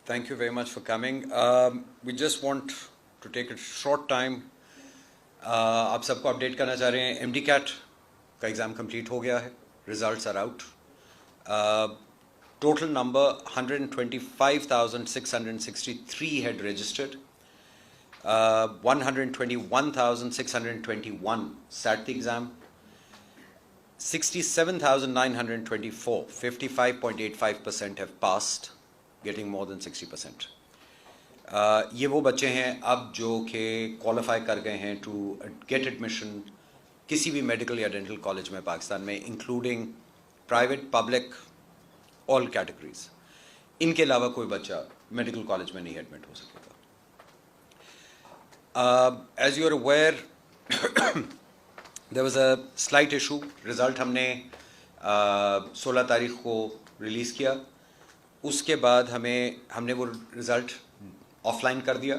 Thank you very much for coming. We just want to take a short time. आप सबको update करना चाह रहे हैं एमडी कैट का एग्ज़ाम कंप्लीट हो गया है, results are out. Total number 125,663 had registered. 121,621 sat the exam. 67,924, 55.85% have passed, getting more than 60%. یہ وہ بچے ہیں اب جو کہ کوالیفائی کر گئے ہیں ٹو گیٹ ایڈمیشن کسی بھی میڈیکل یا ڈینٹل کالج میں پاکستان میں، انکلوڈنگ پرائیویٹ، پبلک، آل کیٹیگریز. ان کے علاوہ کوئی بچہ میڈیکل کالج میں نہیں ایڈمٹ ہو سکے گا. As you are aware there was a slight issue. Result ہم نے 16 تاریخ کو ریلیز کیا. اس کے بعد ہم نے وہ رزلٹ آف لائن کر دیا،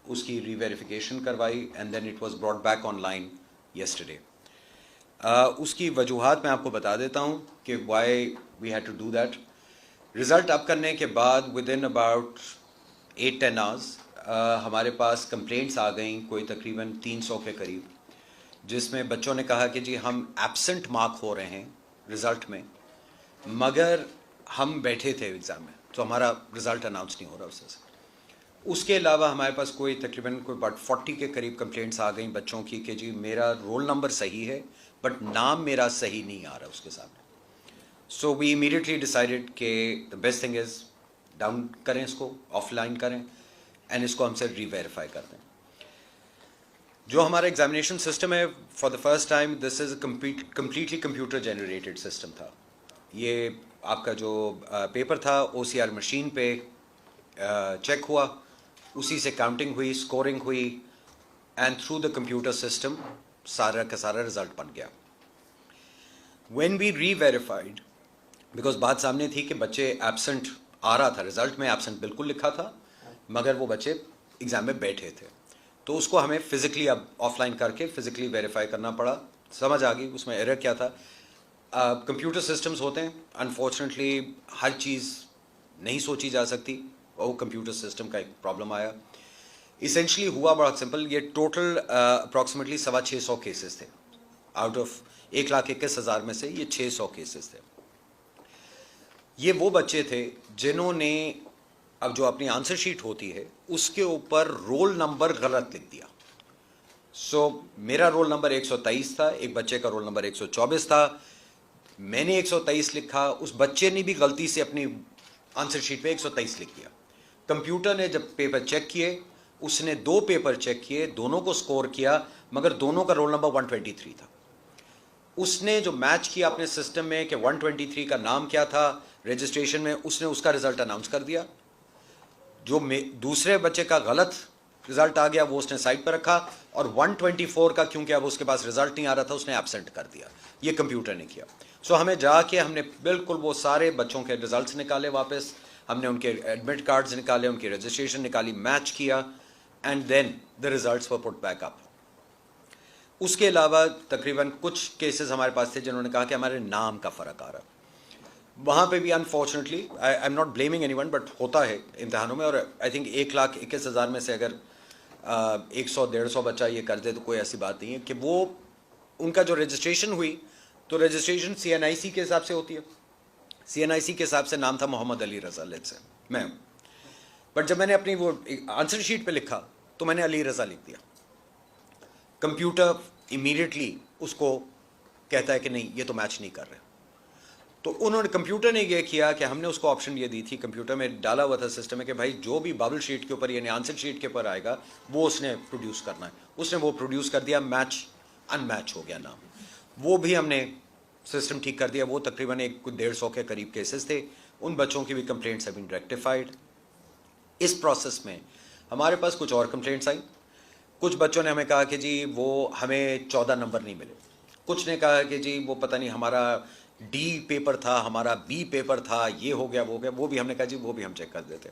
اس کی ری ویریفیکیشن کروائی and then it was brought back online yesterday. اس کی وجوہات میں آپ کو بتا دیتا ہوں کہ why we had to do that. Result up کرنے کے بعد ود ان اباؤٹ 8-10 آورس ہمارے پاس کمپلینٹس آ گئیں کوئی تقریباً 300 کے قریب، جس میں بچوں نے کہا کہ جی ہم ایبسنٹ مارک ہو رہے ہیں رزلٹ میں، مگر ہم بیٹھے تھے ایگزام میں تو ہمارا رزلٹ اناؤنس نہیں ہو رہا اس سے. اس کے علاوہ ہمارے پاس کوئی تقریباً کوئی اباؤٹ 40 کے قریب کمپلینٹس آ گئیں بچوں کی کہ جی میرا رول نمبر صحیح ہے بٹ نام میرا صحیح نہیں آ رہا اس کے سامنے. سو وی امیڈیٹلی ڈیسائیڈڈ کہ the best thing is down کریں، اس کو آف لائن کریں اینڈ اس کو ہم سے ری ویریفائی کر دیں. جو ہمارا ایگزامینیشن سسٹم ہے for the first time this is a completely computer generated system تھا. یہ آپ کا جو پیپر تھا او سی آر مشین پہ چیک ہوا، اسی سے کاؤنٹنگ ہوئی، اسکورنگ ہوئی and through the computer system سارا کا سارا رزلٹ بن گیا. When we reverified because بات سامنے تھی کہ بچے ایبسنٹ آ رہا تھا، رزلٹ میں ایبسنٹ بالکل لکھا تھا مگر وہ بچے ایگزام میں بیٹھے تھے، تو اس کو ہمیں فزیکلی اب آف لائن کر کے فزیکلی ویریفائی کرنا پڑا. سمجھ آ گئی اس میں ایرر کیا تھا. کمپیوٹر سسٹمز ہوتے ہیں، انفارچونیٹلی ہر چیز نہیں سوچی جا سکتی، وہ کمپیوٹر سسٹم کا ایک پرابلم آیا. اسینشلی ہوا بہت سمپل. یہ ٹوٹل اپروکسیمیٹلی 650 کیسز تھے، آؤٹ آف 1,21,000 میں سے یہ 600 کیسز تھے. یہ وہ بچے تھے جنہوں نے اب جو اپنی آنسر شیٹ ہوتی ہے اس کے اوپر رول نمبر غلط لکھ دیا. سو میرا رول نمبر 123 تھا، ایک بچے کا رول نمبر 124 تھا. میں نے 123 لکھا، اس بچے نے بھی غلطی سے اپنی آنسر شیٹ پہ 123 لکھ دیا. کمپیوٹر نے جب پیپر چیک کیے، اس نے 2 پیپر چیک کیے، دونوں کو سکور کیا مگر دونوں کا رول نمبر 123 تھا. اس نے جو میچ کیا اپنے سسٹم میں کہ 123 کا نام کیا تھا رجسٹریشن میں، اس نے اس کا رزلٹ اناؤنس کر دیا. جو دوسرے بچے کا غلط رزلٹ آ گیا وہ اس نے سائڈ پہ رکھا، اور 124 کا کیونکہ اب اس کے پاس رزلٹ نہیں آ رہا تھا اس نے ایبسنٹ کر دیا. یہ کمپیوٹر نے کیا. سو ہمیں جا کے ہم نے بالکل وہ سارے بچوں کے رزلٹس نکالے واپس، ہم نے ان کے ایڈمٹ کارڈز نکالے، ان کی رجسٹریشن نکالی، میچ کیا and then the results were put back up. اس کے علاوہ تقریباً کچھ کیسز ہمارے پاس تھے جنہوں نے کہا کہ ہمارے نام کا فرق آ رہا. وہاں پہ بھی unfortunately I am not blaming any one but ہوتا ہے امتحانوں میں، اور آئی تھنک 1,21,000 میں سے اگر 100-150 بچہ یہ کر دے تو کوئی ایسی بات نہیں ہے کہ وہ ان کا جو رجسٹریشن ہوئی تو رجسٹریشن CNIC کے حساب سے ہوتی ہے. CNIC کے حساب سے نام تھا محمد علی رضا سے میں، بٹ جب میں نے اپنی وہ آنسر شیٹ پہ لکھا تو میں نے علی رضا لکھ دیا. کمپیوٹر امیڈیٹلی اس کو کہتا ہے کہ نہیں یہ تو میچ نہیں کر رہے. تو انہوں نے کمپیوٹر نے یہ کیا کہ ہم نے اس کو آپشن یہ دی تھی، کمپیوٹر میں ڈالا ہوا تھا سسٹم میں کہ بھائی جو بھی ببل شیٹ کے اوپر یعنی آنسر شیٹ کے اوپر آئے گا وہ اس نے پروڈیوس کرنا ہے. اس نے وہ پروڈیوس کر دیا، میچ ان میچ ہو گیا نام. وہ بھی ہم نے سسٹم ٹھیک کر دیا. وہ تقریباً 150 کے قریب کیسز تھے، ان بچوں کی بھی کمپلینٹس ہیو بین ریکٹیفائڈ. اس پروسیس میں ہمارے پاس کچھ اور کمپلینٹس آئیں. کچھ بچوں نے ہمیں کہا کہ جی وہ ہمیں 14 نمبر نہیں ملے. کچھ نے کہا کہ جی وہ پتہ نہیں ہمارا ڈی پیپر تھا، ہمارا بی پیپر تھا، یہ ہو گیا وہ ہو گیا. وہ بھی ہم نے کہا جی وہ بھی ہم چیک کر دیتے.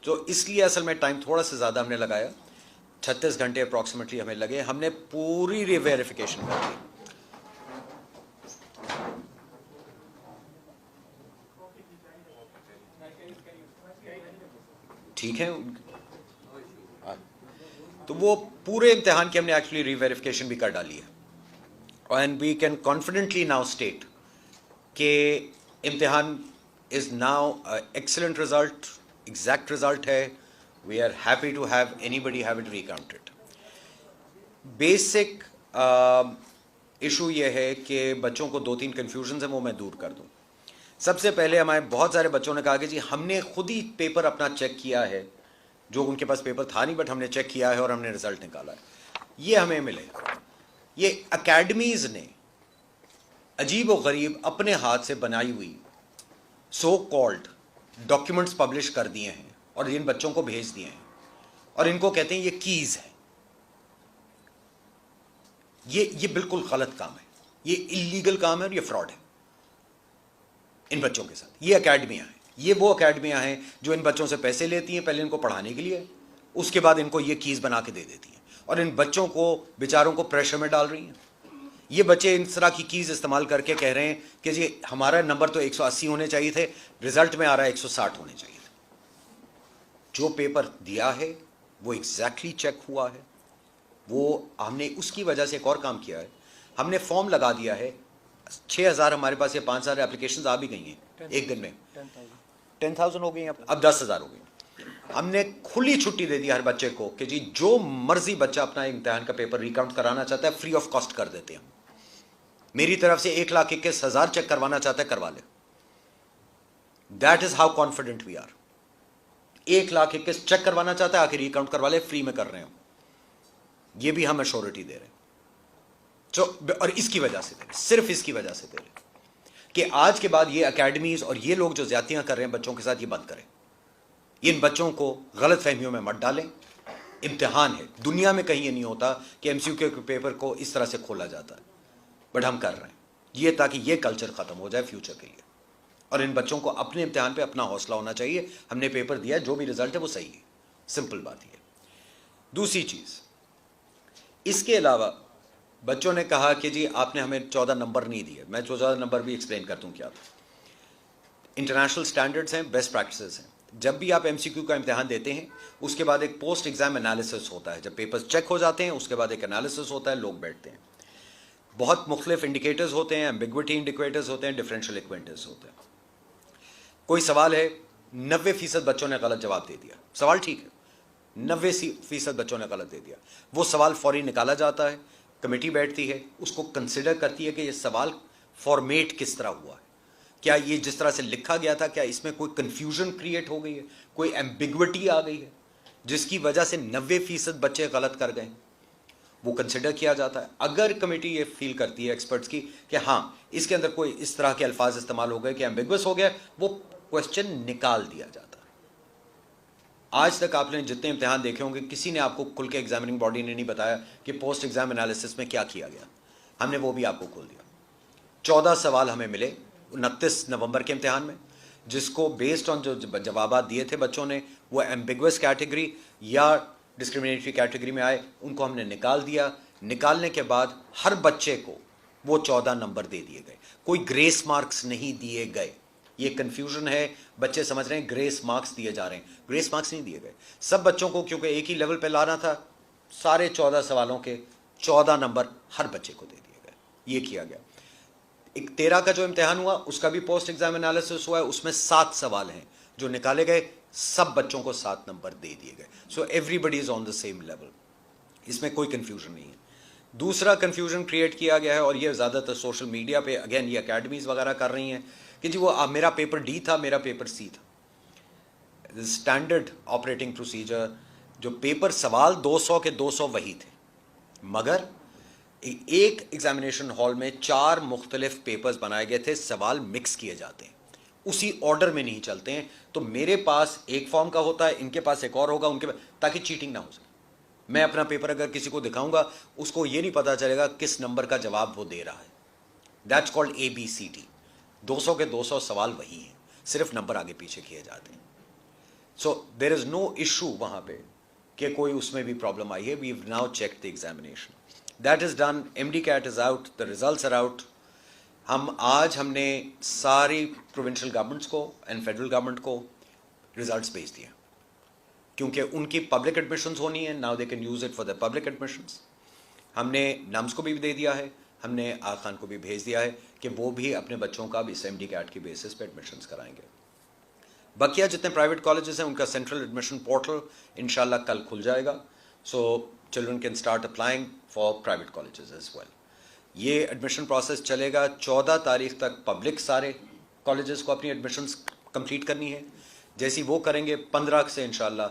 تو اس لیے اصل میں ٹائم تھوڑا سا زیادہ ہم نے لگایا، 36 گھنٹے اپروکسیمیٹلی ہمیں لگے. ہم نے پوری ری ویریفیکیشن کر دی. ठीक है, तो वो पूरे इम्तिहान की हमने एक्चुअली रीवेरिफिकेशन भी कर डाली है and we can confidently now state कि इम्तिहान is now excellent result, exact result है. We are happy to have anybody have it recounted. Basic issue ये है कि बच्चों को 2-3 कन्फ्यूजन है वो मैं दूर कर दूं. सबसे पहले हमारे बहुत सारे बच्चों ने कहा कि जी हमने खुद ही पेपर अपना चेक किया है, जो उनके पास पेपर था नहीं बट हमने चेक किया है और हमने रिजल्ट निकाला है. ये हमें मिले, ये अकेडमीज़ ने अजीब व गरीब अपने हाथ से बनाई हुई सो कॉल्ड डॉक्यूमेंट्स पब्लिश कर दिए हैं और इन बच्चों को भेज दिए हैं और इनको कहते हैं ये कीज़ है. ये बिल्कुल गलत काम है, ये इलीगल काम है और ये फ्रॉड है इन बच्चों के साथ. ये अकेडमियां हैं, ये वो अकेडमियां हैं जो इन बच्चों से पैसे लेती हैं पहले इनको पढ़ाने के लिए, उसके बाद इनको ये कीज़ बना के दे देती हैं और इन बच्चों को बेचारों को प्रेशर में डाल रही हैं. ये बच्चे इस तरह की कीज़ इस्तेमाल करके कह रहे हैं कि जी हमारा नंबर तो 180 होने चाहिए थे, रिजल्ट में आ रहा है 160 होने चाहिए थे. जो पेपर दिया है वो एग्जैक्टली चेक हुआ है. वो हमने उसकी वजह से एक और काम किया है, हमने फॉर्म लगा दिया है. 6,000 हमारे पास, ये 5,000 एप्लीकेशंस आ भी गई हैं एक दिन में. 10,000 हो गई हैं, अब 10,000 हो गई. हमने खुली छुट्टी दे दी हर बच्चे को कि जी जो मर्जी बच्चा अपना इम्तिहान का पेपर रिकाउंट कराना चाहता है फ्री ऑफ कॉस्ट कर देते हैं. मेरी तरफ से 1,21,000 चेक करवाना चाहता है करवा ले. That is how confident we are. 1,21,000 check करवाना चाहता है आखिर रिकाउंट करवा ले, फ्री में कर रहे हैं. ये भी हम एश्योरिटी दे रहे हैं. और इसकी वजह से दे रहे, सिर्फ इसकी वजह से दे रहे कि आज के बाद ये अकेडमीज और ये लोग जो ज्यादतियां कर रहे हैं बच्चों के साथ, ये बंद करें. इन बच्चों को गलत फहमियों में मत डालें. इम्तिहान है, दुनिया में कहीं ये नहीं होता कि एमसीक्यू के पेपर को इस तरह से खोला जाता है, बट हम कर रहे हैं ये ताकि ये कल्चर खत्म हो जाए फ्यूचर के लिए. और इन बच्चों को अपने इम्तिहान पे अपना हौसला होना चाहिए. हमने पेपर दिया, जो भी रिजल्ट है वो सही है, सिंपल बात है. दूसरी चीज, इसके अलावा बच्चों ने कहा कि जी आपने हमें 14 नंबर नहीं दिए. मैं 14 नंबर भी एक्सप्लेन करता हूँ क्या था. इंटरनेशनल स्टैंडर्ड्स हैं, बेस्ट प्रैक्टिसेस हैं. जब भी आप एमसीक्यू का इम्तिहान देते हैं उसके बाद एक पोस्ट एग्जाम एनालिसिस होता है. जब पेपर्स चेक हो जाते हैं उसके बाद एक एनालिसिस होता है, लोग बैठते हैं. बहुत मुख्तलिफ इंडिकेटर्स होते हैं, एम्बिग्विटी इंडिकेटर्स होते हैं, डिफरेंशियल इक्वेंटर्स होते हैं. कोई सवाल है, 90% बच्चों ने गलत जवाब दे दिया, सवाल ठीक है, 90% बच्चों ने गलत दे दिया. वो सवाल फौरी निकाला जाता है, कमेटी बैठती है, उसको कंसिडर करती है कि ये सवाल फॉर्मेट किस तरह हुआ है, क्या ये जिस तरह से लिखा गया था क्या इसमें कोई कंफ्यूजन क्रिएट हो गई है, कोई एम्बिग्विटी आ गई है जिसकी वजह से 90% बच्चे गलत कर गए. वो कंसिडर किया जाता है. अगर कमेटी ये फील करती है एक्सपर्ट्स की कि हाँ इसके अंदर कोई इस तरह के अल्फाज इस्तेमाल हो गए कि एम्बिगुअस हो गया, वो क्वेश्चन निकाल दिया जाता है. आज तक आपने जितने इम्तिहान देखे होंगे किसी ने आपको खुल के एग्जामिनिंग बॉडी ने नहीं बताया कि पोस्ट एग्जाम एनालिसिस में क्या किया गया. हमने वो भी आपको खोल दिया. 14 सवाल हमें मिले 29 नवंबर के इम्तिहान में, जिसको बेस्ड ऑन जो जवाब दिए थे बच्चों ने वो एम्बिगुअस कैटेगरी या डिस्क्रिमिनेटरी कैटेगरी में आए, उनको हमने निकाल दिया. निकालने के बाद हर बच्चे को वो 14 नंबर दे दिए गए, कोई ग्रेस मार्क्स नहीं दिए गए. ये कन्फ्यूजन है, बच्चे समझ रहे हैं ग्रेस मार्क्स दिए जा रहे हैं, ग्रेस मार्क्स नहीं दिए गए. सब बच्चों को क्योंकि एक ही लेवल पे लाना था, सारे 14 सवालों के 14 नंबर हर बच्चे को दे दिए गए. ये किया गया. एक 13 का जो इम्तिहान हुआ उसका भी पोस्ट एग्जाम एनालिसिस हुआ है, उसमें 7 सवाल हैं जो निकाले गए, सब बच्चों को 7 नंबर दे दिए गए. So everybody is on the same level, इसमें कोई कंफ्यूजन नहीं है. दूसरा कंफ्यूजन क्रिएट किया गया है और ये ज़्यादातर सोशल मीडिया पे अगेन ये अकेडमीज़ वगैरह कर रही हैं कि जी वो मेरा पेपर डी था, मेरा पेपर सी था. स्टैंडर्ड ऑपरेटिंग प्रोसीजर, जो पेपर सवाल 200 के 200 वही थे, मगर एक एग्जामिनेशन हॉल में 4 मुख्तलिफ पेपर्स बनाए गए थे, सवाल मिक्स किए जाते हैं, उसी ऑर्डर में नहीं चलते हैं. तो मेरे पास एक फॉर्म का होता है, इनके पास एक और होगा, उनके पास, ताकि चीटिंग ना हो सके. मैं अपना पेपर अगर किसी को दिखाऊंगा उसको ये नहीं पता चलेगा किस नंबर का जवाब वो दे रहा है. That's called ABCD. 200 के 200 सवाल वही हैं, सिर्फ नंबर आगे पीछे किए जाते हैं. So there is no issue वहां पे कि कोई उसमें भी प्रॉब्लम आई है. We have now check the examination, that is done. MDCAT is out, the results are out. हमने सारी प्रोविंशियल गवर्नमेंट्स को एंड फेडरल गवर्नमेंट को रिजल्ट्स भेज दिए. क्योंकि उनकी पब्लिक एडमिशन्स होनी है. Now they can use it for the public admissions. हमने नम्स को भी दे दिया है, हमने आग खान को भी भेज दिया है कि वो भी अपने बच्चों का इस एम डी कैट की बेसिस पे एडमिशन्स कराएंगे. बकिया जितने प्राइवेट कॉलेजेस हैं उनका सेंट्रल एडमिशन पोर्टल इंशाल्लाह कल खुल जाएगा. So children can start applying for private colleges as well. ये एडमिशन प्रोसेस चलेगा. 14 तारीख तक पब्लिक सारे कॉलेजेस को अपनी एडमिशन्स कंप्लीट करनी है. जैसी वो करेंगे 15 से इंशाल्लाह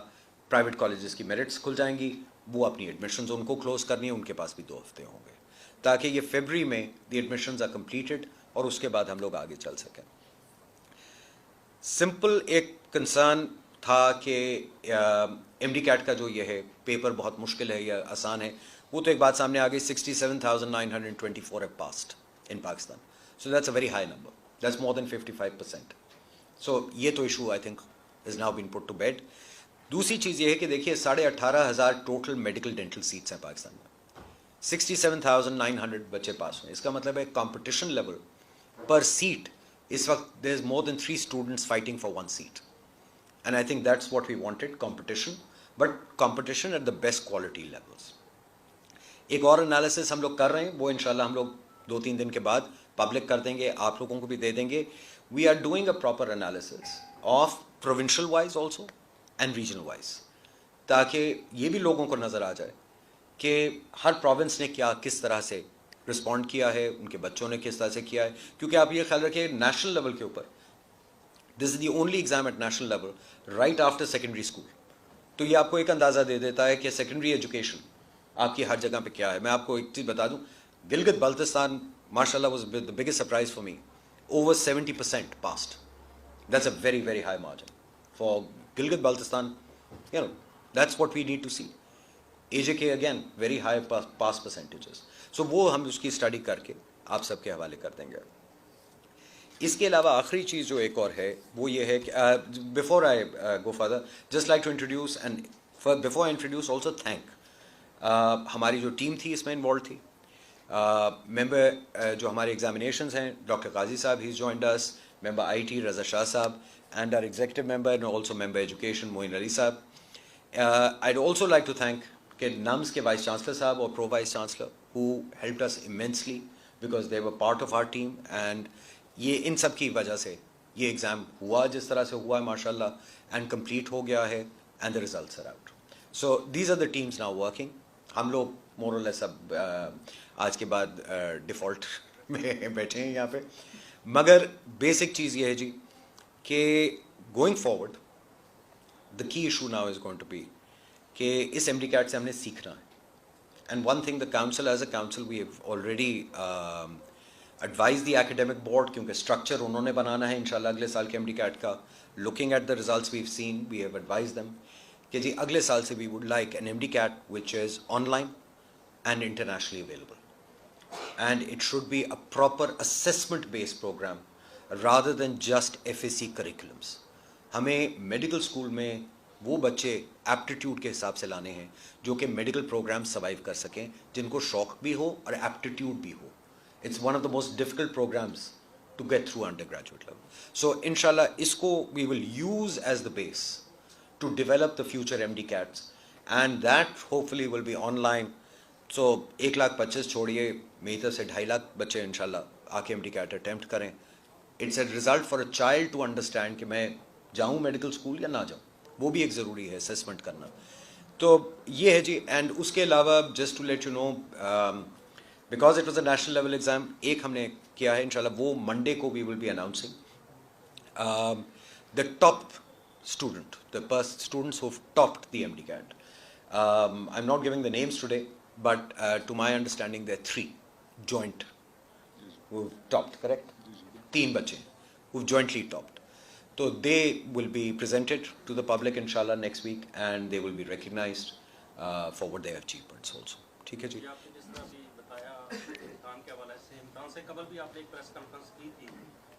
प्राइवेट कॉलेजेस की मेरिट्स खुल जाएंगी. वो अपनी एडमिशन्स उनको क्लोज करनी है, उनके पास भी 2 हफ्ते होंगे ताकि ये फरवरी में द एडमिशन्स आर कंप्लीटेड और उसके बाद हम लोग आगे चल सकें. सिंपल एक कंसर्न था कि एमडी कैट का जो ये है पेपर बहुत मुश्किल है या आसान है, वो तो एक बात सामने आ गई. 67,924 have passed in Pakistan. So that's a very high number. That's more than 55%. So ये तो issue I think is now been put to bed. दूसरी चीज़ ये है कि देखिए 18,500 टोटल मेडिकल डेंटल सीट्स हैं पाकिस्तान में. 67,900 बच्चे पास हुए. इसका मतलब है कंपटीशन लेवल पर सीट इस वक्त there is more than 3 students fighting for 1 seat. And I think that's what we wanted, competition, but competition at the best quality levels. एक और एनालिसिस हम लोग कर रहे हैं, वो इंशाल्लाह हम लोग 2-3 दिन के बाद पब्लिक कर देंगे, आप लोगों को भी दे देंगे. We are doing a proper analysis of provincial wise also and regional wise, ताकि ये भी लोगों को नज़र आ जाए कि हर प्रोविंस ने क्या किस तरह से रिस्पॉन्ड किया है, उनके बच्चों ने किस तरह से किया है. क्योंकि आप ये ख्याल रखिए नेशनल लेवल के ऊपर this is the only exam at national level right after secondary school. तो ये आपको एक अंदाज़ा दे देता है कि सेकेंडरी एजुकेशन आपकी हर जगह पे क्या है. मैं आपको एक चीज़ बता दूं, गिलगित बाल्टिस्तान माशाल्लाह was the biggest surprise for me. Over 70% passed. That's a very very high margin for Gilgit Baltistan. You know that's what we need to see. AJK again very high pass percentages. So वो हम उसकी स्टडी करके आप सबके हवाले कर देंगे. इसके अलावा आखिरी चीज़ जो एक और है वो ये है कि before I go further just like to introduce and before I introduce also thank हमारी जो टीम थी इसमें इन्वॉल्व थी. मेंबर जो हमारे एग्जामिनेशंस हैं, डॉक्टर गाजी साहब ही joined us, member IT Raza Shah sahab, and our executive member and also member education Moin Ali sahab. I'd also like to thank के NUMS के वाइस चांसलर साहब और pro vice chancellor who helped us immensely because they were part of our team. and ये इन सब की वजह से ये exam हुआ जिस तरह से हुआ है माशाल्लाह, एंड कंप्लीट हो गया है, and the results are out. So these are the teams now working. हम लोग मोर और लेस अब आज के बाद डिफ़ॉल्ट में बैठे हैं यहाँ पे. मगर बेसिक चीज़ ये है जी कि गोइंग फॉरवर्ड द की issue now is going to be कि इस एमडी कैट से हमने सीखना है. And one thing the council as a council we have already advise the academic board, क्योंकि स्ट्रक्चर उन्होंने बनाना है इंशाल्लाह अगले साल के एमडी कैट का. Looking at the results we have seen, we have advise them कि जी अगले साल से we would like an MD cat which is online and internationally available, and it should be a proper assessment based programme rather than just FAC curriculums. हमें medical school में वो बच्चे aptitude के हिसाब से लाने हैं जो कि मेडिकल प्रोग्राम सर्वाइव कर सकें, जिनको शौक भी हो और एप्टीट्यूड भी हो. It's one of the most difficult programmes to get through undergraduate level. So इंशाल्लाह इसको we will use as the base to develop the future MD CATs, and that hopefully will be online. So 1,25,000 छोड़िए, मेरी तरफ से 2.5 लाख बच्चे इंशाल्लाह आके MD CAT attempt करें. It's a result for a child to understand कि मैं जाऊँ मेडिकल स्कूल या ना जाऊँ, वो भी एक ज़रूरी है असेसमेंट करना. तो ये है जी. एंड उसके अलावा just to let you know, because it was a national level exam, एक हमने किया है इंशाल्लाह वो मंडे को we will be announcing the top student, the students who topped the MD CAT. I am not giving the names today, but to my understanding there 3 joint who topped, correct? 3 बच्चे who jointly topped. So they will be presented to the public inshallah next week, and they will be recognized for what their achievements also. ठीक है जी. आपने जिस तरह भी बताया इम्तिहान के हवाले से, इम्तिहान से कबल भी आपने एक प्रेस कॉन्फ्रेंस की थी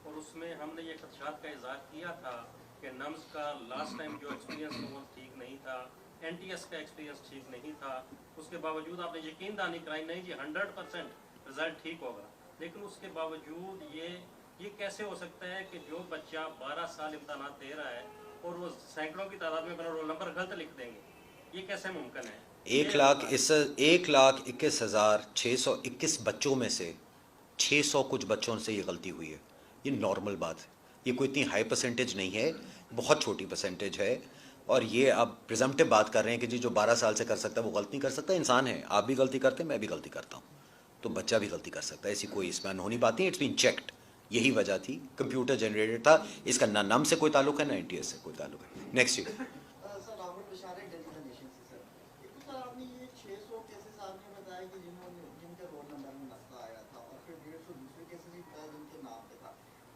और उसमें हमने ये खदशात का इज़हार किया था कि NUMS का लास्ट टाइम जो एक्सपीरियंस था वो ठीक नहीं था, NTS का एक्सपीरियंस ठीक नहीं था. उसके बावजूद आपने यकीन दहानी कराई नहीं जी 100% रिजल्ट ठीक होगा. लेकिन उसके बावजूद ये कैसे हो सकता है कि जो बच्चा 12 साल इम्तहानात दे रहा है और वो सैकड़ों की तादाद में बना रोल नंबर गलत लिख देंगे, ये कैसे मुमकिन है? 1,21,621 बच्चों में से 600 कुछ बच्चों से ये गलती हुई है। ये नॉर्मल बात है, ये कोई इतनी हाई परसेंटेज नहीं है, बहुत छोटी परसेंटेज है। और ये आप प्रिजम्पटिव बात कर रहे हैं कि जी जो 12 साल से कर सकता है वो गलती कर सकता है, इंसान है, आप भी गलती करते हैं, मैं भी गलती करता हूँ, तो बच्चा भी गलती कर सकता है, ऐसी कोई इसमें अनहोनी बात नहीं। इट्स बीन चेक्ड, यही वजह थी, कंप्यूटर जनरेटेड था, इसका ना नाम से कोई ताल्लुक है ना NTS से कोई ताल्लुक है। Next you.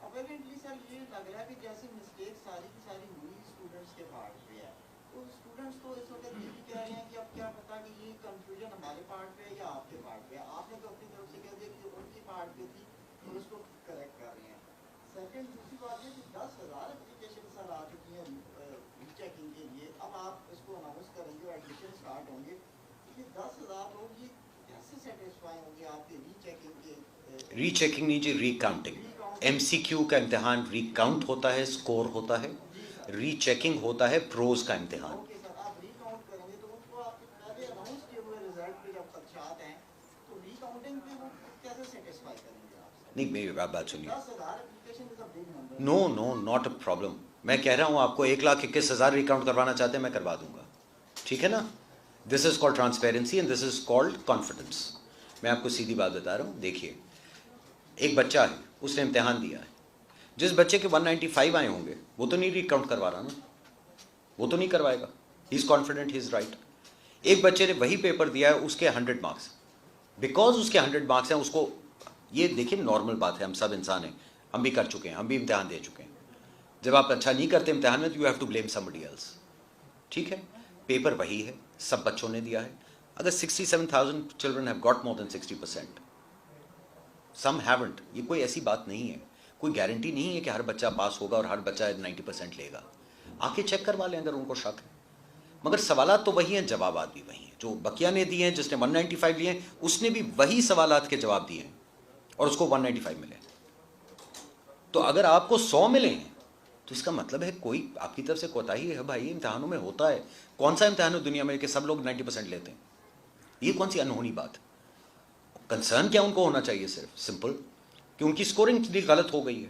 अपेरेंटली सर ये लग रहा है कि जैसे मिस्टेक सारी की सारी हुई स्टूडेंट्स के पार्ट पे है, तो स्टूडेंट्स तो इस वक्त ये भी कह रहे हैं कि अब क्या पता कि ये कंफ्यूजन हमारे पार्ट पे है या आपके पार्ट पे है। आपने तो अपनी तरफ से कह दिया कि उनकी पार्ट पे थी तो उसको करेक्ट कर रहे हैं। सेकंड दूसरी बात ये कि 10,000 एप्लीकेशन सर आ चुकी हैं रीचेकिंग के लिए, अब आप इसको अनाउंस करेंगे और एडमिशन स्टार्ट होंगे, ये 10,000 लोग ये कैसे सेटिस्फाई होंगे आपके रीचेकिंग के? रीचेकिंग नहीं जी, रिकाउंटिंग। MCQ का इम्तिहान रिकाउंट होता है, स्कोर होता है, रीचेकिंग होता है प्रोज का इम्तिहान। ओके सर, आप रिकाउंट करेंगे तो उनको आप पहले अनाउंस किए हुए रिजल्ट पे जब खदशात हैं तो रिकाउंटिंग पे वो कैसे सेटिस्फाई करेंगे आप? नहीं, मेरी बात सुनिए। 10,000 application is a big number. No no, not a problem. मैं कह रहा हूँ आपको 1,21,000 रिकाउंट करवाना चाहते हैं, मैं करवा दूंगा, ठीक है ना। This is called transparency and this is called confidence. मैं आपको सीधी बात बता रहा हूँ। देखिए, एक बच्चा है, उसने इम्तिहान दिया है, जिस बच्चे के 195 आए होंगे वो तो नहीं रिकाउंट करवा रहा ना, वो तो नहीं करवाएगा, he is confident, he is right. एक बच्चे ने वही पेपर दिया है, उसके 100 मार्क्स, बिकॉज उसके 100 मार्क्स हैं, उसको, ये देखिए नॉर्मल बात है, हम सब इंसान हैं, हम भी कर चुके हैं, हम भी इम्तिहान दे चुके हैं। जब आप अच्छा नहीं करते इम्तिहान में तो you have to blame somebody else, ठीक है। पेपर वही है, सब बच्चों ने दिया है। अगर 67,000 children have got more than 60%, some haven't, ये कोई ऐसी बात नहीं है, कोई गारंटी नहीं है कि हर बच्चा पास होगा और हर बच्चा 90% लेगा। आके चेक करवा लें अगर उनको शक है। मगर सवालात तो वही हैं, जवाबात भी वही हैं। जो बकिया ने दिए हैं, जिसने 195 लिए हैं, उसने भी वही सवालात के जवाब दिए हैं और उसको 195 मिले। तो अगर आपको 100 मिले हैं तो इसका मतलब है कोई आपकी तरफ से कोताही है भाई, इम्तिहानों में होता है। कौन सा इम्तिहान है दुनिया में कि सब लोग 90% लेते हैं? ये कौन सी अनहोनी बात है? कंसर्न क्या उनको होना चाहिए? सिर्फ सिंपल कि उनकी स्कोरिंग गलत हो गई है,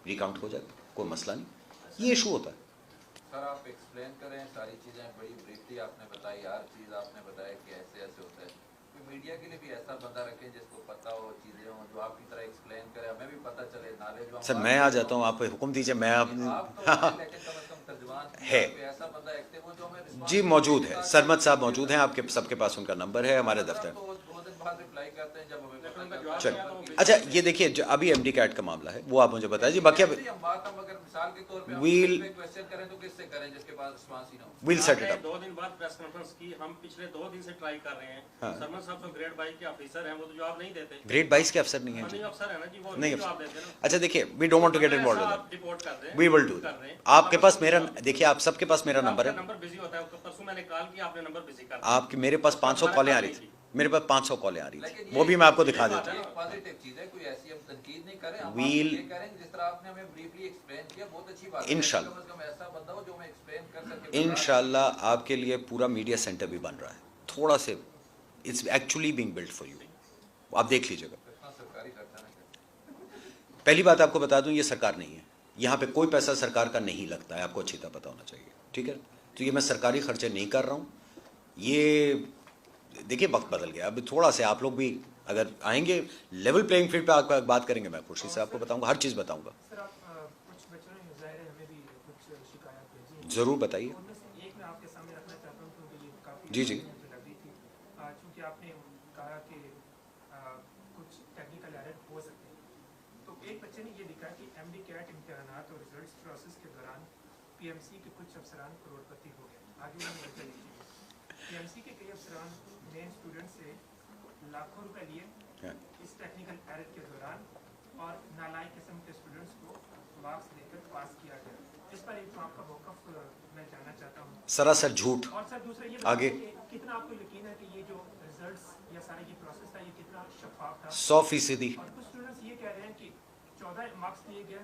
रिकाउंट हो जाएगा, कोई मसला नहीं, ये इशू होता है। सर आप एक्सप्लेन करें सारी चीज़ें, बड़ी ब्रीफली आपने बताई, हर चीज़ आपने बताया कि ऐसे ऐसे होता है। तो मीडिया के लिए भी ऐसा बंदा रखें जिसको पता हो चीज़ें हो, जो आपकी तरह एक्सप्लेन करे, हमें भी पता चले, नॉलेज हो। सर मैं आ जाता हूँ, आप हुक्म दीजिए, मैं आप तो लेकिन कम से कम तर्जुमान है ऐसा बंदा एक्टिव हो जो हमें response जी, मौजूद है, सरमद साहब मौजूद हैं, आपके सबके पास उनका नंबर है हमारे दफ्तर। तो 2 दिन बाद रिप्लाई करते हैं जब हमें पता उनका चलता है। चल, अच्छा ये देखिए, अभी MD कैट का मामला है, वो आप मुझे बताइए जी। बाकी हम बात हम अगर मिसाल के तौर पे We'll- क्वेश्चन करें तो किससे करें जिसके पास रिस्पांस ही ना हो? विल सेट इट आपने अप। 2 दिन बाद प्रेस कॉन्फ्रेंस की, हम पिछले 2 दिन से ट्राई कर रहे हैं। हाँ। सरमन साहब तो ग्रेड 22 के ऑफिसर हैं, वो तो जवाब नहीं देते। ग्रेड 22 के अफसर नहीं है जी, नहीं अफसर है ना जी, वो नहीं जवाब अफसर। देते ना। अच्छा देखिए, we don't want to get involve with आप रिपोर्ट कर दें, वी विल डू। कर रहे हैं। आपके पास मेरा, देखिए आप सबके पास मेरा नंबर आपका है, नंबर बिजी होता है, परसों मैंने कॉल किया, आपने नंबर बिजी कर दिया। आपके मेरे पास 500 कॉलें आ रही थी, मेरे पास 500 कॉलें आ रही लेकिन थी, ये- वो भी मैं आपको दिखा ये देता हूँ। एक पॉजिटिव चीज है, कोई ऐसी हम तनकीद नहीं करें, हम We'll- ये करें जिस तरह आपने हमें ब्रीफली एक्सप्लेन किया, बहुत अच्छी बात है। इंशाल्लाह। कम से कम ऐसा बंदा हो जो हमें एक्सप्लेन कर सके। इंशाल्लाह आपके लिए पूरा मीडिया सेंटर भी बन रहा है, थोड़ा से, it's actually being built for you, आप देख लीजिएगा। इतना सरकारी खर्चा ना करें। पहली बात आपको बता दूं, ये सरकार नहीं है, यहाँ पे कोई पैसा सरकार का नहीं लगता है, आपको अच्छी तरह पता होना चाहिए, ठीक है। तो ये मैं सरकारी खर्चे नहीं कर रहा हूँ। ये देखिए वक्त बदल गया, अब थोड़ा से आप लोग भी अगर आएंगे लेवल प्लेइंग फील्ड पे आपका बात करेंगे, मैं खुशी से आपको बताऊंगा, हर चीज़ बताऊंगा। सर आप कुछ बच्चों ने ज़ाहिर है हमें भी कुछ शिकायत भेजी है। ज़रूर बताइए। उनमें से एक मैं आपके सामने रखना चाहता हूँ क्योंकि ये काफ़ी जी, जी। मुझे लग रही थी, चूँकि आपने कहा कि कुछ टेक्निकल एरर हो सकते हैं। तो एक बच्चे ने ये लिखा कि MD कैट इम्तिहानात और रिजल्ट्स प्रोसेस के दौरान PMC के कुछ अफसरान करोड़पति हो गए। आगे उन्होंने वजह लिखी, PMC के कई अफसरान ने स्टूडेंट से लाखों रुपए लिए हाँ। इस टेक्निकल एरर के दौरान, और नालायक किस्म के स्टूडेंट्स को मार्क्स देकर पास किया गया। इस पर एक आपका मौक़िफ़ मैं जानना चाहता हूँ। सरासर झूठ। और सर दूसरा ये आगे। बताइए कि कितना आपको यकीन है कि ये जो रिजल्ट्स या सारा ये प्रोसेस था ये कितना शफाफ था? 100%। और कुछ स्टूडेंट्स ये कह रहे हैं कि 14 मार्क्स दिए गए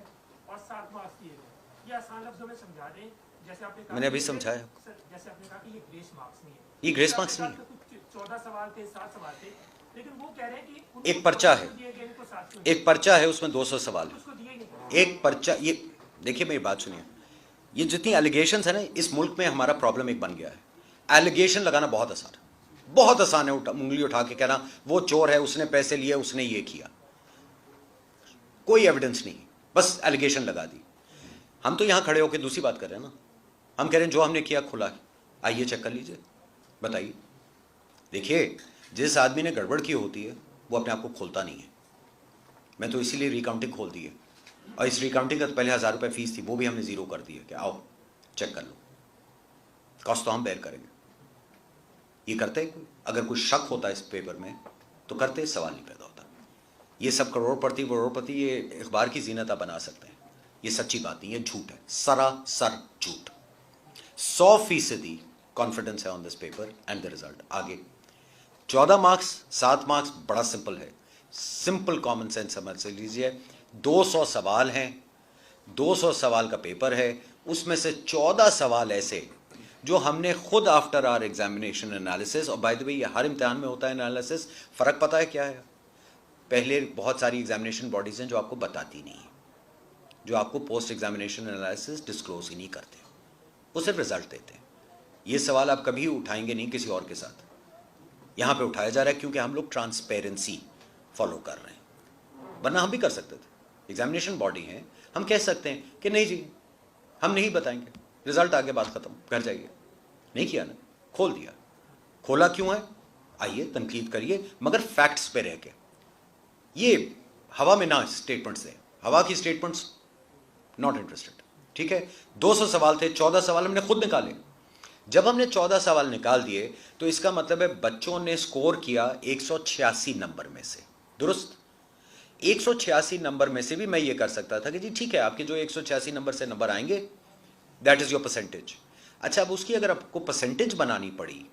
और 7 मार्क्स दिए गए। ये आसान लफ्जों में समझा दें, जैसे आपने कहा मैंने अभी कि समझाया। सर, जैसे आपने कहा कि ये ग्रेस मार्क्स नहीं है, ये ग्रेस मार्क्स नहीं है। कुछ 14 सवाल थे, 7 सवाल थे, लेकिन वो कह रहे हैं कि उनको एक पर्चा 14 है, क्यों दिए गए, इनको 7 क्यों एक पर्चा है, उसमें 200 सवाल है। उसको दिए ही नहीं। एक पर्चा, ये देखिए मेरी बात सुनिए, ये जितनी एलिगेशंस है ना, इस मुल्क में हमारा प्रॉब्लम एक बन गया है। एलिगेशन लगाना बहुत आसान है, बहुत आसान है। उंगली उठा के कहना वो चोर है, उसने पैसे लिए, उसने ये किया, कोई एविडेंस नहीं, बस एलिगेशन लगा दी। हम तो यहां खड़े होकर दूसरी बात कर रहे हैं ना, हम कह रहे हैं जो हमने किया खुला है, आइए चेक कर लीजिए, बताइए। देखिए, जिस आदमी ने गड़बड़ की होती है वो अपने आप को खोलता नहीं है। मैं तो इसीलिए रिकाउंटिंग खोल दी है, और इस रिकाउंटिंग का तो पहले 1000 रुपये फीस थी, वो भी हमने ज़ीरो कर दी है कि आओ चेक कर लो, कॉस्ट तो हम बेयर करेंगे। ये करते हैं कोई? अगर कोई शक होता है इस पेपर में तो करते, सवाल नहीं पैदा होता। ये सब करोड़पति ये अखबार की जीनत आप बना सकते हैं, ये सच्ची बात नहीं, ये झूठ है, सरासर झूठ। 100% कॉन्फिडेंस है on this paper and the result. आगे 14 मार्क्स 7 मार्क्स बड़ा सिंपल है, सिंपल कॉमन सेंस समझ लीजिए। 200 सवाल हैं, 200 सवाल का पेपर है, उसमें से 14 सवाल ऐसे जो हमने खुद आफ्टर आवर एग्जामिनेशन एनालिसिस, और बाय द वे ये हर इम्तिहान में होता है एनालिसिस, फ़र्क पता है क्या है? पहले बहुत सारी एग्जामिनेशन बॉडीज़ हैं जो आपको बताती नहीं है, जो आपको पोस्ट एग्जामिनेशन एनालिसिस डिस्क्लोज ही नहीं करते, वो सिर्फ रिजल्ट देते हैं। ये सवाल आप कभी उठाएंगे नहीं किसी और के साथ, यहाँ पे उठाया जा रहा है क्योंकि हम लोग ट्रांसपेरेंसी फॉलो कर रहे हैं, वरना हम भी कर सकते थे। एग्जामिनेशन बॉडी है, हम कह सकते हैं कि नहीं जी हम नहीं बताएंगे, रिजल्ट आगे, बात खत्म, घर जाइए। नहीं किया ना, खोल दिया। खोला क्यों है? आइए तनकीद करिए, मगर फैक्ट्स पे रह के। ये हवा में ना स्टेटमेंट्स दें, हवा की स्टेटमेंट्स नॉट इंटरेस्टेड। ठीक है, 200 सवाल थे, 14 सवाल हमने खुद निकाले। जब हमने 14 सवाल निकाल दिए तो इसका मतलब है बच्चों ने स्कोर किया 186 नंबर में से, दुरुस्त। 186 नंबर में से भी मैं ये कर सकता था कि जी ठीक है, आपके जो 186 नंबर से नंबर आएंगे दैट इज योर परसेंटेज। अच्छा, अब उसकी अगर आपको परसेंटेज बनानी पड़ी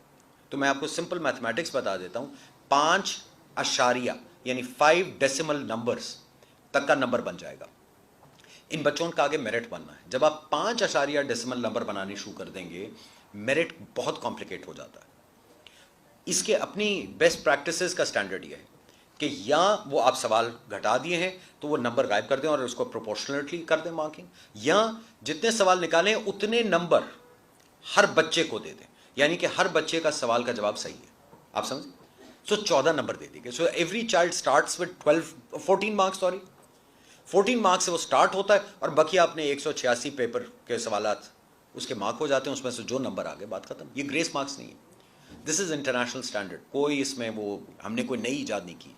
तो मैं आपको सिंपल मैथमेटिक्स बता देता हूं। 5 अशारिया यानी 5 डेसिमल नंबर्स तक का नंबर बन जाएगा। इन बच्चों का आगे मेरिट बनना है। जब आप 5 अशारिया डेसिमल नंबर बनाने शुरू कर देंगे, मेरिट बहुत कॉम्प्लिकेट हो जाता है। इसके अपनी बेस्ट प्रैक्टिसेस का स्टैंडर्ड ये है कि या वो आप सवाल घटा दिए हैं तो वो नंबर गायब कर दें और उसको प्रोपोर्शनली कर दें मार्किंग, या जितने सवाल निकालें उतने नंबर हर बच्चे को दे दें, यानी कि हर बच्चे का सवाल का जवाब सही है। आप समझ? सो 14 नंबर दे देंगे। So every child starts with 14 marks, 14 marks से वो स्टार्ट होता है, और बाकी आपने 186 पेपर के सवालात उसके मार्क हो जाते हैं, उसमें से जो नंबर आ गए, बात खत्म। ये ग्रेस मार्क्स नहीं है, दिस इज इंटरनेशनल स्टैंडर्ड। कोई इसमें वो हमने कोई नई ईजाद नहीं की।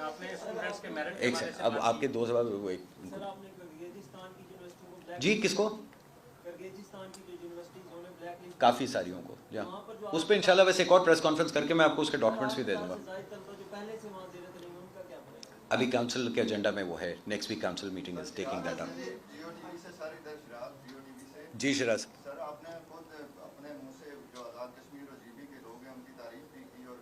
आपने स्टूडेंट्स के मेरिट एक से अब आपके दो सवाल वो एक सर, आपने किर्गिस्तान की यूनिवर्सिटी को जी, किसको? किर्गिस्तान की जो यूनिवर्सिटीज उन्हें ब्लैक लिस्ट काफ़ी सारियों को, या उस पर इंशाल्लाह वैसे एक और प्रेस कॉन्फ्रेंस करके मैं आपको उसके डॉक्यूमेंट्स भी दे दूंगा। जो पहले से वहाँ दे रहे थे उनका क्या बनेगा? अभी काउंसिल के एजेंडा में वो है, next week council meeting is taking that up. GOTV से सर, इधर जीओटीवी से जी शिराज, सर, आपने खुद अपने मुंह से जो आज़ाद कश्मीर और जीबी के लोग हैं उनकी तारीफ भी की, और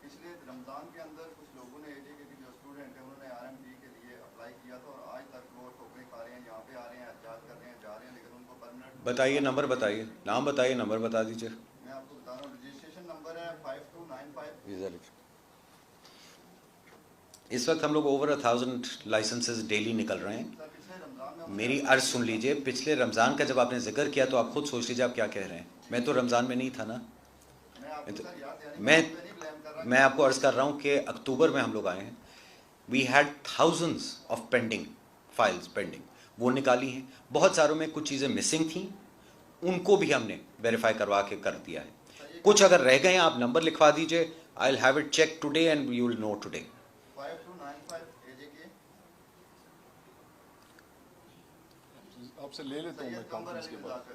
पिछले रमज़ान के अंदर कुछ लोगों ने एजे के जो स्टूडेंट हैं उन्होंने आरएमडी के लिए अप्लाई किया था, और आज तक वो ठोकरें खा रहे हैं, यहाँ पे आ रहे हैं, एहतजाज कर रहे हैं, जा रहे हैं, लेकिन उनको परमानेंट। बताइए नंबर, बताइए नाम, बताइए नंबर बता दीजिए। मैं आपको बता रहा हूँ, रजिस्ट्रेशन नंबर है 5295। इस वक्त हम लोग ओवर 1000 लाइसेंसेस डेली निकल रहे हैं। सर, पिछले रमज़ान में मेरी अर्ज सुन लीजिए, पिछले रमज़ान का जब आपने जिक्र किया तो आप खुद सोच लीजिए आप क्या कह रहे हैं। मैं तो रमज़ान में नहीं था ना, मैं आपको तो- सर याद यानी मैं नहीं ब्लेम कर रहा। मैं आपको अर्ज कर रहा हूँ कि अक्टूबर में हम लोग आए हैं, we had thousands of pending files pending, वो निकाली हैं। बहुत सारों में कुछ चीज़ें मिसिंग थी, उनको भी हमने वेरीफाई करवा के कर दिया है। कुछ अगर रह गए हैं आप नंबर लिखवा दीजिए, I will have it check today and you will know today. 5295 AJ के आपसे ले लेता हूँ मैं कॉन्फ्रेंस के बाद।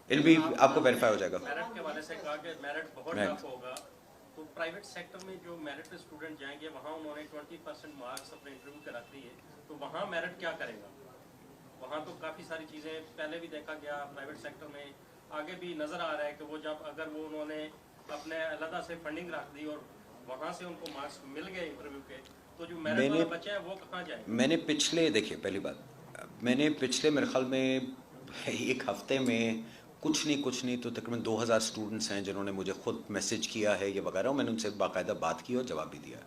इल भी आपको वेरीफाई हो जाएगा। मेरिट के वाले से कहा कि मेरिट बहुत Right. टफ होगा, तो प्राइवेट सेक्टर में जो मेरिट स्टूडेंट जाएंगे वहाँ उन्होंने 20% मार्क्स अपने इंटरव्यू के रख दिए, तो वहाँ मेरिट क्या करेगा? वहाँ तो काफ़ी सारी चीज़ें पहले भी देखा गया, प्राइवेट सेक्टर में आगे भी नज़र आ रहा है कि वो जब अगर वो उन्होंने अपने अलग से फंडिंग रख दी और वहाँ से उनको मार्क्स मिल गए इंटरव्यू के, तो जो मेरिट वाला बच्चा है वो कहाँ जाए? मैंने पिछले, देखिए पहली बात, میں نے پچھلے میرے خیال میں ایک ہفتے میں کچھ نہیں تو تقریباً 2000 اسٹوڈنٹس ہیں جنہوں نے مجھے خود میسیج کیا ہے یہ وغیرہ، میں نے ان سے باقاعدہ بات کی اور جواب بھی دیا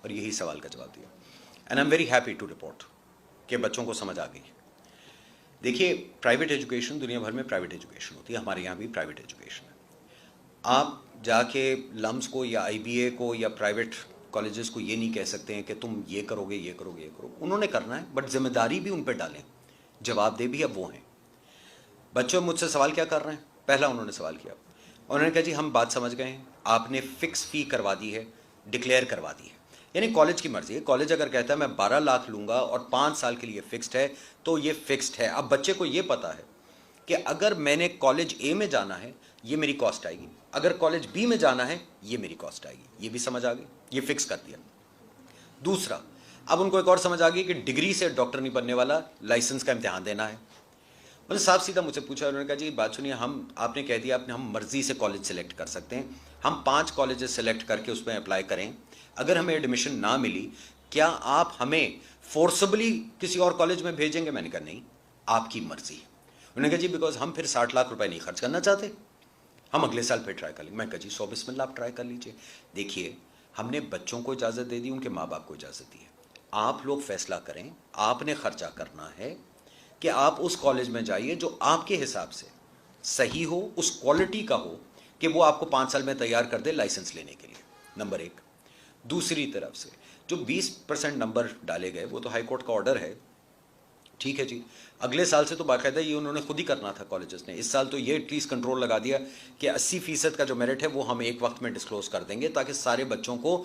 اور یہی سوال کا جواب دیا. And I am very happy to report کہ بچوں کو سمجھ آ گئی. دیکھیے پرائیویٹ ایجوکیشن دنیا بھر میں پرائیویٹ ایجوکیشن ہوتی ہے، ہمارے یہاں بھی پرائیویٹ ایجوکیشن ہے. آپ جا کے لمس کو یا آئی بی اے کو یا پرائیویٹ کالجز کو یہ نہیں کہہ سکتے ہیں کہ تم یہ کرو گے یہ کرو گے یہ کرو. انہوں نے کرنا ہے بٹ ذمہ داری بھی ان پہ ڈالیں، جواب دہ بھی اب وہ ہیں. بچوں مجھ سے سوال کیا کر رہے ہیں؟ پہلا انہوں نے سوال کیا، انہوں نے کہا جی ہم بات سمجھ گئے ہیں، آپ نے فکس فی کروا دی ہے، ڈکلیئر کروا دی ہے. یعنی کالج کی مرضی ہے، کالج اگر کہتا ہے میں 12 لاکھ لوں گا اور 5 سال کے لیے فکسڈ ہے تو یہ فکسڈ ہے. اب بچے کو یہ پتا ہے کہ اگر میں نے کالج اے میں جانا ہے یہ میری کاسٹ آئے گی، اگر کالج بی میں جانا ہے یہ میری کاسٹ آئے گی. یہ بھی سمجھ آ گئی، یہ فکس کر دیا. دوسرا، اب ان کو ایک اور سمجھ آ گئی کہ ڈگری سے ڈاکٹر نہیں بننے والا، لائسنس کا امتحان دینا ہے. میں نے صاف سیدھا مجھ سے پوچھا، انہوں نے کہا جی بات سنیے، آپ نے کہہ دیا ہم مرضی سے کالج سلیکٹ کر سکتے ہیں، ہم 5 کالجز سلیکٹ کر کے اس میں اپلائی کریں، اگر ہمیں ایڈمیشن نہ ملی کیا آپ ہمیں فورسبلی کسی اور کالج میں بھیجیں گے؟ میں نے کہا نہیں، آپ کی مرضی. انہوں نے کہا جی بیکاز ہم پھر 60 لاکھ روپے نہیں خرچ کرنا چاہتے، ہم اگلے سال پھر ٹرائی کر لیں. میں کہا جی سو بسم اللہ آپ ٹرائی کر لیجیے. دیکھیے ہم نے بچوں کو اجازت دے دی، ان کے ماں باپ کو اجازت دی ہے، آپ لوگ فیصلہ کریں. آپ نے خرچہ کرنا ہے کہ آپ اس کالج میں جائیے جو آپ کے حساب سے صحیح ہو، اس کوالٹی کا ہو کہ وہ آپ کو 5 سال میں تیار کر دے لائسنس لینے کے لیے. نمبر 1. دوسری طرف سے جو 20% نمبر ڈالے گئے وہ تو ہائی کورٹ کا آرڈر ہے، ٹھیک ہے جی. اگلے سال سے تو باقاعدہ یہ انہوں نے خود ہی کرنا تھا کالجز نے. اس سال تو یہ ایٹ لیسٹ کنٹرول لگا دیا کہ 80% کا جو میرٹ ہے وہ ہم ایک وقت میں ڈسکلوز کر دیں گے تاکہ سارے بچوں کو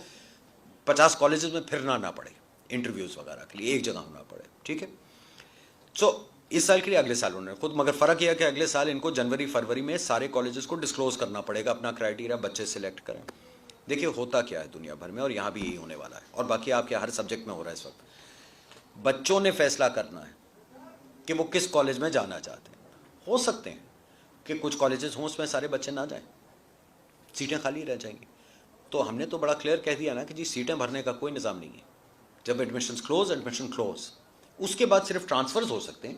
50 کالجز میں پھرنا نہ پڑے انٹرویوز وغیرہ کے لیے، ایک جگہ ہونا پڑے. ٹھیک ہے. سو اس سال کے لیے اگلے سال انہوں نے خود، مگر فرق یہ ہے کہ اگلے سال ان کو جنوری فروری میں سارے کالجز کو ڈسکلوز کرنا پڑے گا، اپنا کرائٹیریا بچے سلیکٹ کریں. دیکھیے ہوتا کیا ہے دنیا بھر میں اور یہاں بھی یہی ہونے والا ہے، اور باقی آپ کے ہر سبجیکٹ میں ہو رہا ہے اس وقت. بچوں نے فیصلہ کرنا ہے کہ وہ کس کالج میں جانا چاہتے ہیں. ہو سکتے ہیں کہ کچھ کالجز ہوں اس میں سارے بچے نہ جائیں، سیٹیں خالی رہ جائیں گی. تو ہم نے تو بڑا کلیئر کہہ دیا نا کہ جی سیٹیں بھرنے کا کوئی نظام نہیں ہے. جب ایڈمیشنز کلوز، ایڈمیشن کلوز. اس کے بعد صرف ٹرانسفرز ہو سکتے ہیں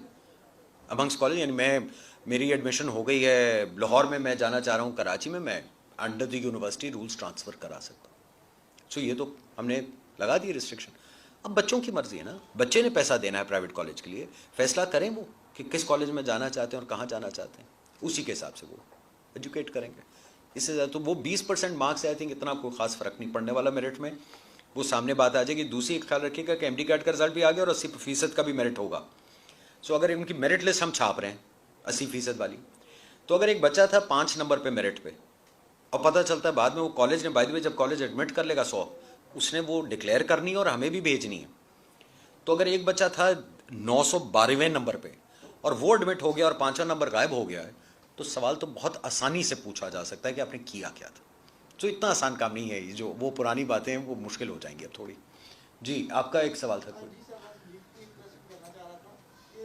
امنگس کالج. یعنی میری ایڈمیشن ہو گئی ہے لاہور میں جانا چاہ رہا ہوں کراچی میں under the university rules transfer کرا سکتا ہوں. سو یہ تو ہم نے لگا دی ریسٹرکشن. اب بچوں کی مرضی ہے نا، بچے نے پیسہ دینا ہے پرائیویٹ کالج کے لیے، فیصلہ کریں وہ کہ کس کالج میں جانا چاہتے ہیں اور کہاں جانا چاہتے ہیں، اسی کے حساب سے وہ ایجوکیٹ کریں گے. اس سے زیادہ تو وہ 20% مارکس آئی تھنک اتنا کوئی خاص فرق نہیں پڑنے والا میرٹ میں. وہ سامنے بات آ جائے گی. دوسری ایک خیال رکھیے گا کہ ایم ڈی کیٹ کا رزلٹ بھی آ گیا اور 80% کا بھی میرٹ ہوگا. سو اگر ان کی میرٹ لسٹ ہم چھاپ رہے ہیں 80% والی، تو اگر ایک بچہ تھا 5 نمبر پہ میرٹ پہ اور پتہ چلتا ہے بعد میں وہ کالج نے بائی دی وے جب کالج ایڈمٹ کر لے گا 100 اس نے وہ ڈکلیئر کرنی ہے اور ہمیں بھی بھیجنی ہے. تو اگر ایک بچہ تھا 912ویں نمبر پہ اور وہ ایڈمٹ ہو گیا اور 5واں نمبر غائب ہو گیا ہے تو سوال تو بہت آسانی سے پوچھا جا سکتا ہے کہ آپ نے کیا کیا تھا. تو اتنا آسان کام نہیں ہے. یہ جو وہ پرانی باتیں ہیں وہ مشکل ہو جائیں گی اب تھوڑی. جی آپ کا ایک سوال تھا کوئی. جی سر، بس briefly question کرنا چاہ رہا تھا کہ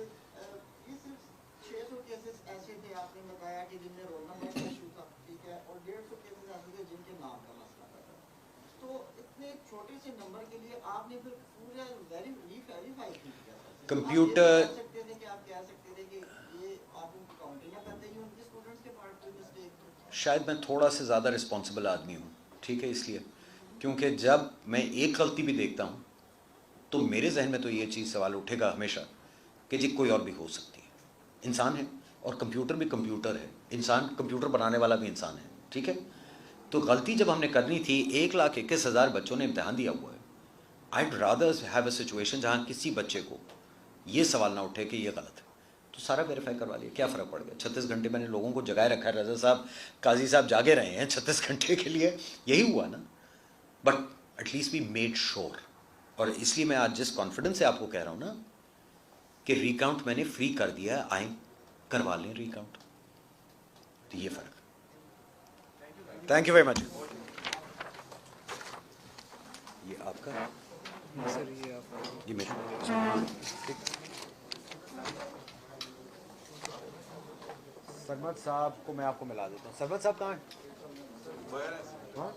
یہ صرف 600 کیسز ایسے تھے آپ نے بتایا کہ جن میں رول نمبر کا ایشو تھا، ٹھیک ہے، اور 150 کیسز ایسے تھے جن کے نام کا مسئلہ تھا. تو اتنے چھوٹے سے نمبر کے لیے آپ نے پھر پورا ویریفائی کیا تھا. کمپیوٹر آپ سکتے تھے کہ آپ کہہ سکتے تھے کہ یہ آپ ان کو کاؤنٹ نہ کرتے ہی ان کے اسٹوڈنٹس کے پارٹ کوئی مسٹیک. شاید میں تھوڑا سے زیادہ رسپانسبل آدمی ہوں، ٹھیک ہے، اس لیے کیونکہ جب میں ایک غلطی بھی دیکھتا ہوں تو میرے ذہن میں تو یہ چیز سوال اٹھے گا ہمیشہ کہ جی کوئی اور بھی ہو سکتی ہے. انسان ہے اور کمپیوٹر بھی کمپیوٹر ہے، انسان کمپیوٹر بنانے والا بھی انسان ہے، ٹھیک ہے. تو غلطی جب ہم نے کرنی تھی 1,21,000 بچوں نے امتحان دیا ہوا ہے. آئی ڈ رادر ہیو اے سچویشن جہاں کسی بچے کو یہ سوال نہ اٹھے کہ یہ غلط ہے. تو سارا ویریفائی کروا لیا، کیا فرق پڑ گیا. 36 گھنٹے میں نے لوگوں کو جگائے رکھا ہے. رضا صاحب قاضی صاحب جاگے رہے ہیں 36 گھنٹے کے لیے، یہی ہوا نا. But at least we made sure. اور اس لیے میں آج جس کانفیڈنس سے آپ کو کہہ رہا ہوں نا کہ ریکاؤنٹ میں نے فری کر دیا ہے، آئیں کروا لیں ریکاؤنٹ. تو یہ فرق. Thank you very much. یہ آپ کا سر، یہ آپ جی میرا سرمد صاحب کو میں آپ کو ملا دیتا ہوں. سرمد صاحب کہاں ہیں؟ ہاں